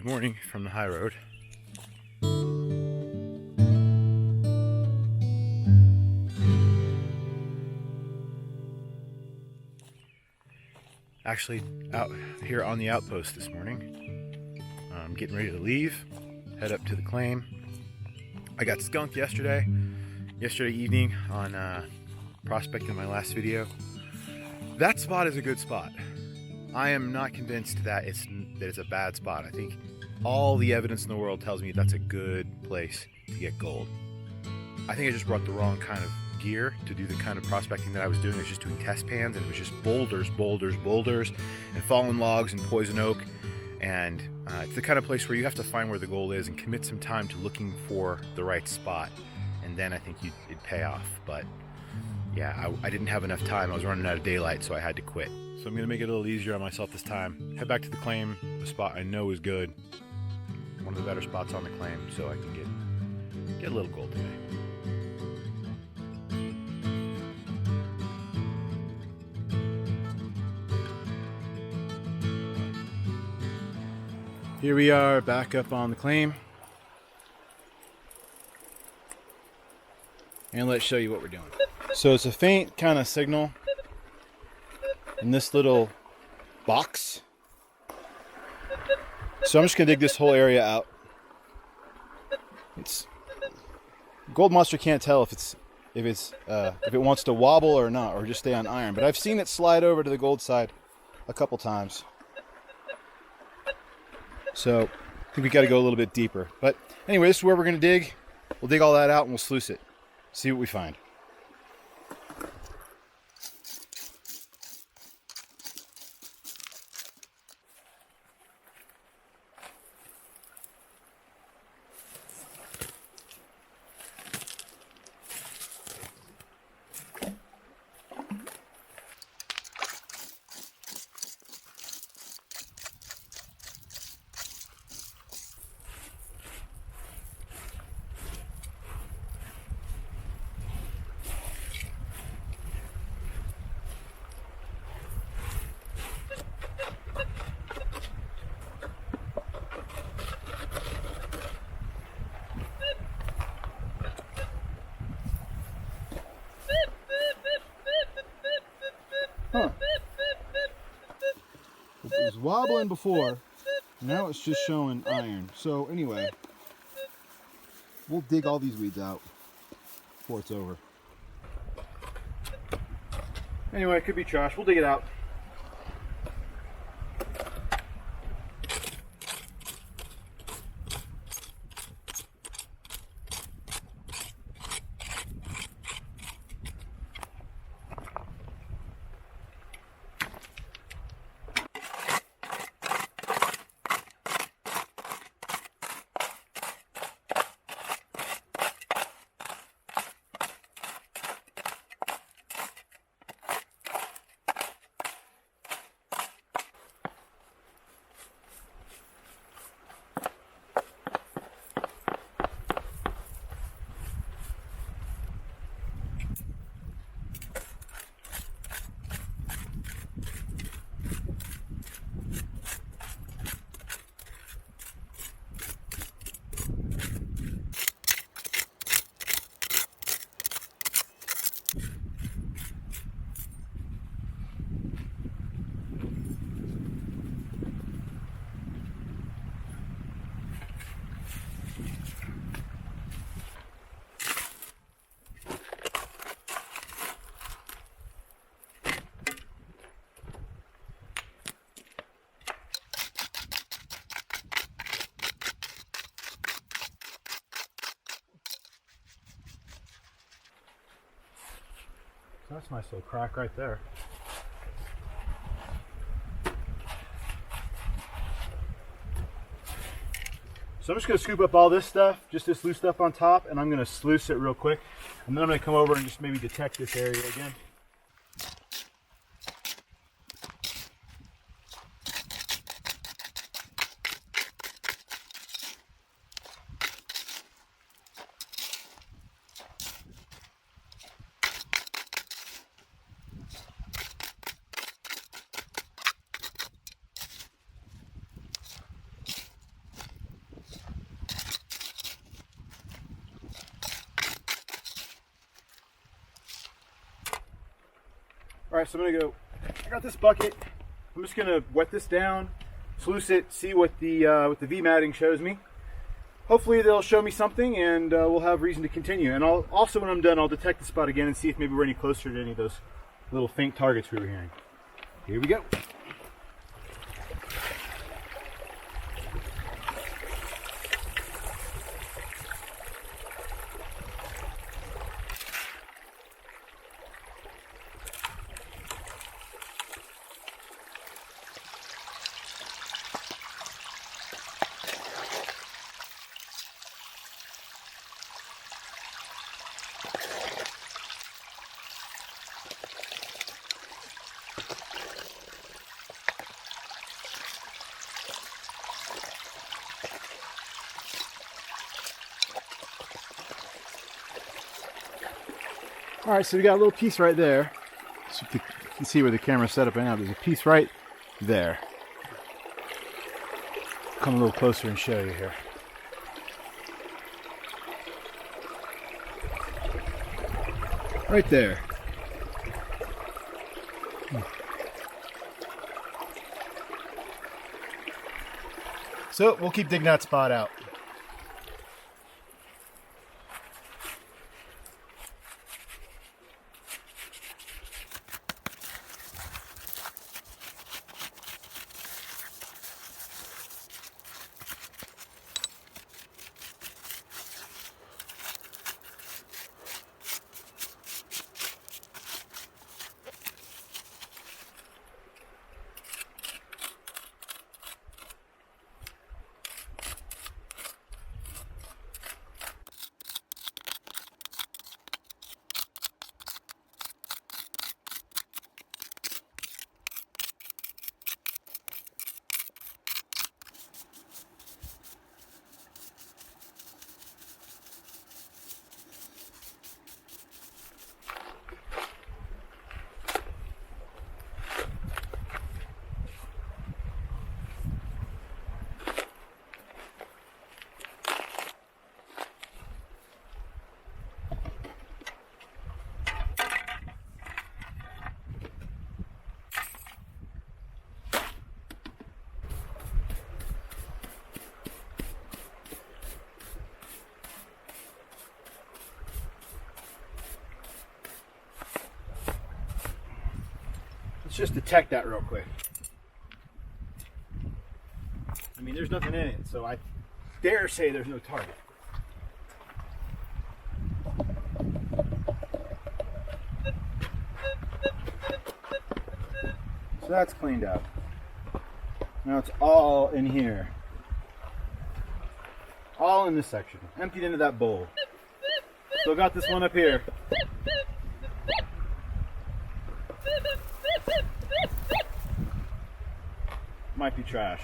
Good morning from the high road. Actually out here on the outpost this morning. I'm getting ready to leave, head up to the claim. I got skunked yesterday evening on prospecting my last video. That spot is a good spot. I am not convinced that it's a bad spot. I think all the evidence in the world tells me that's a good place to get gold. I think I just brought the wrong kind of gear to do the kind of prospecting that I was doing. I was just doing test pans, and it was just boulders, and fallen logs and poison oak. And it's the kind of place where you have to find where the gold is and commit some time to looking for the right spot. And then I think it'd pay off. But yeah, I didn't have enough time. I was running out of daylight, so I had to quit. So I'm gonna make it a little easier on myself this time. Head back to the claim, the spot I know is good. One of the better spots on the claim, so I can get a little gold today. Here we are back up on the claim. And let's show you what we're doing. So it's a faint kind of signal in this little box. So I'm just gonna dig this whole area out. Gold Monster can't tell if it wants to wobble or not, or just stay on iron. But I've seen it slide over to the gold side a couple times. So I think we got to go a little bit deeper. But anyway, this is where we're gonna dig. We'll dig all that out and we'll sluice it. See what we find. Huh. It was wobbling before, now it's just showing iron. So anyway, we'll dig all these weeds out before it's over. Anyway, it could be trash. We'll dig it out. That's a nice little crack right there. So I'm just going to scoop up all this stuff, just this loose stuff on top, and I'm going to sluice it real quick. And then I'm going to come over and just maybe detect this area again. right, so I'm gonna go, I got this bucket. I'm just gonna wet this down, sluice it, see what the V matting shows me. Hopefully they'll show me something and we'll have reason to continue. And I'll also, when I'm done, I'll detect the spot again and see if maybe we're any closer to any of those little faint targets we were hearing. Here we go. All right, so we got a little piece right there. So you can see where the camera's set up right now. There's a piece right there. Come a little closer and show you here. Right there. So we'll keep digging that spot out. Let's just detect that real quick. I mean, there's nothing in it, so I dare say there's no target. So that's cleaned up. Now it's all in here. All in this section. Emptied into that bowl. Still got this one up here. Might be trash.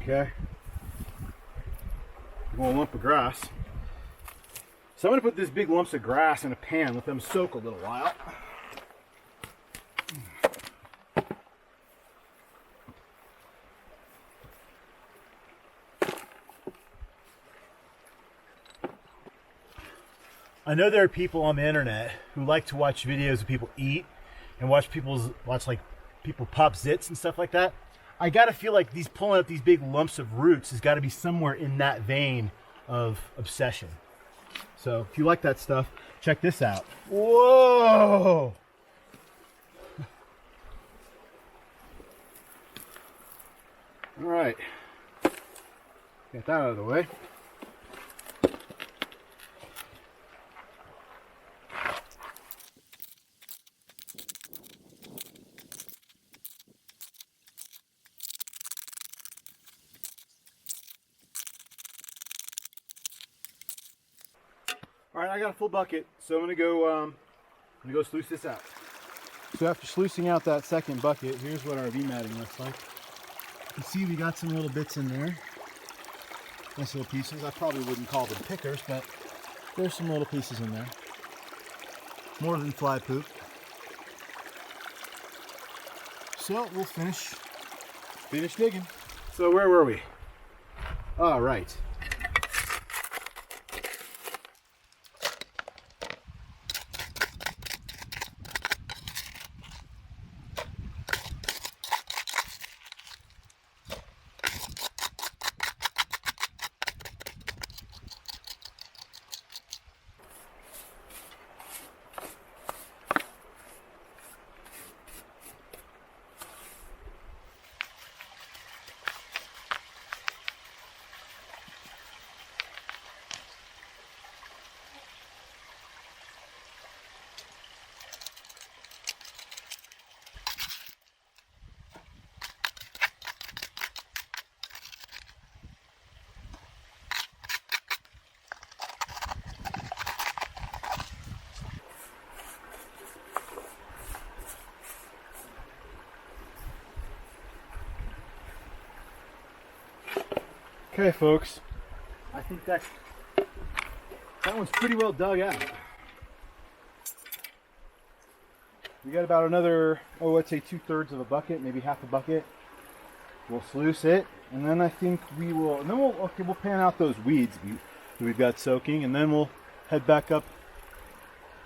Okay. One lump of grass. So I'm going to put these big lumps of grass in a pan, let them soak a little while. I know there are people on the internet who like to watch videos of people eat and watch people pop zits and stuff like that. I gotta feel like pulling up these big lumps of roots has got to be somewhere in that vein of obsession. So if you like that stuff, check this out. Whoa! All right, get that out of the way. All right, I got a full bucket, so I'm gonna go sluice this out. So after sluicing out that second bucket, here's what our V matting looks like. You can see we got some little bits in there. Nice little pieces. I probably wouldn't call them pickers, but there's some little pieces in there. More than fly poop. So we'll finish digging. So where were we? All right. Okay, folks, I think that one's pretty well dug out. We got about another, I'd say 2/3 of a bucket, maybe half a bucket. We'll sluice it, and then I think we will, and then we'll pan out those weeds we've got soaking, and then we'll head back up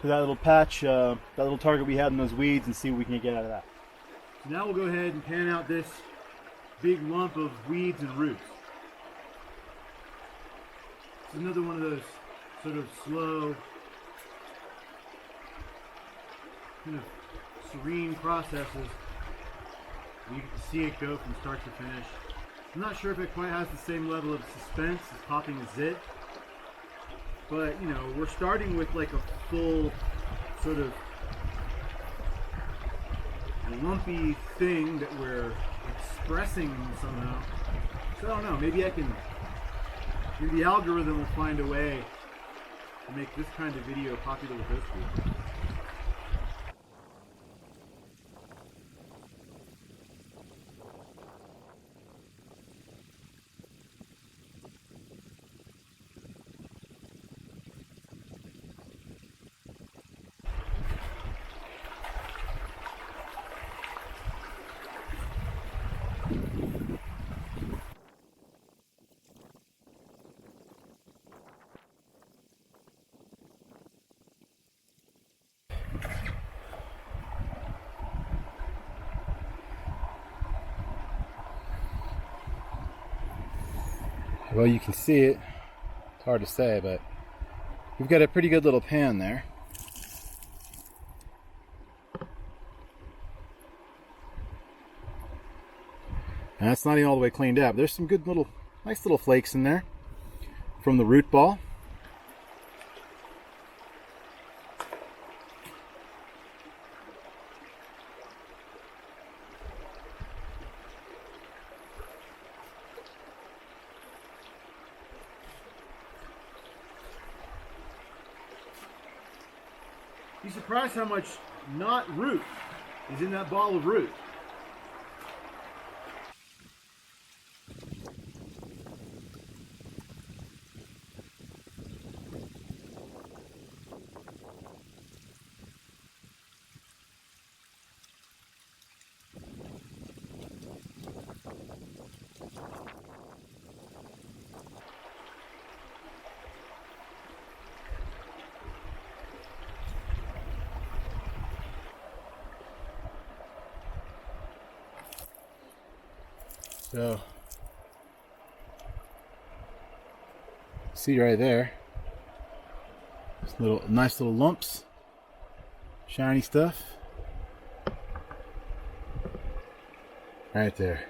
to that little patch, that little target we had in those weeds, and see what we can get out of that. So now we'll go ahead and pan out this big lump of weeds and roots. It's another one of those sort of slow, kind of serene processes. You get to see it go from start to finish. I'm not sure if it quite has the same level of suspense as popping a zit, but you know, we're starting with like a full sort of lumpy thing that we're expressing somehow. So I don't know, maybe the algorithm will find a way to make this kind of video popular with those people. Well, you can see it. It's hard to say, but we've got a pretty good little pan there. And that's not even all the way cleaned up. There's some good little, nice little flakes in there from the root ball. Be surprised how much not root is in that ball of root. So, see right there, this nice little lumps, shiny stuff, right there.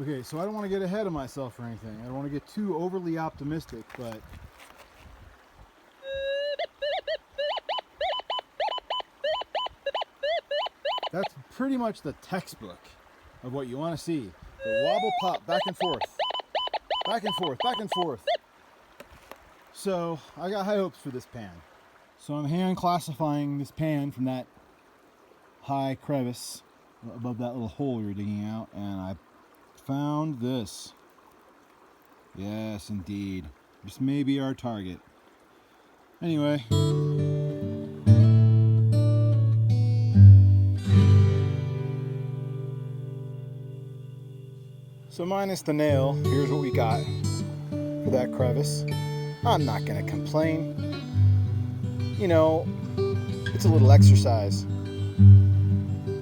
Okay, so I don't want to get ahead of myself or anything. I don't want to get too overly optimistic, but that's pretty much the textbook of what you want to see. The wobble pop, back and forth, back and forth, back and forth. So I got high hopes for this pan. So I'm hand classifying this pan from that high crevice above that little hole you're digging out, and I found this. Yes, indeed. This may be our target. Anyway. So minus the nail, here's what we got for that crevice. I'm not gonna complain. You know, it's a little exercise.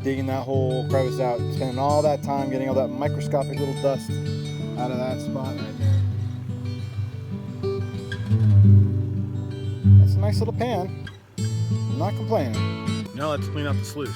Digging that whole crevice out, spending all that time getting all that microscopic little dust out of that spot right there. That's a nice little pan. I'm not complaining. Now let's clean out the sluice.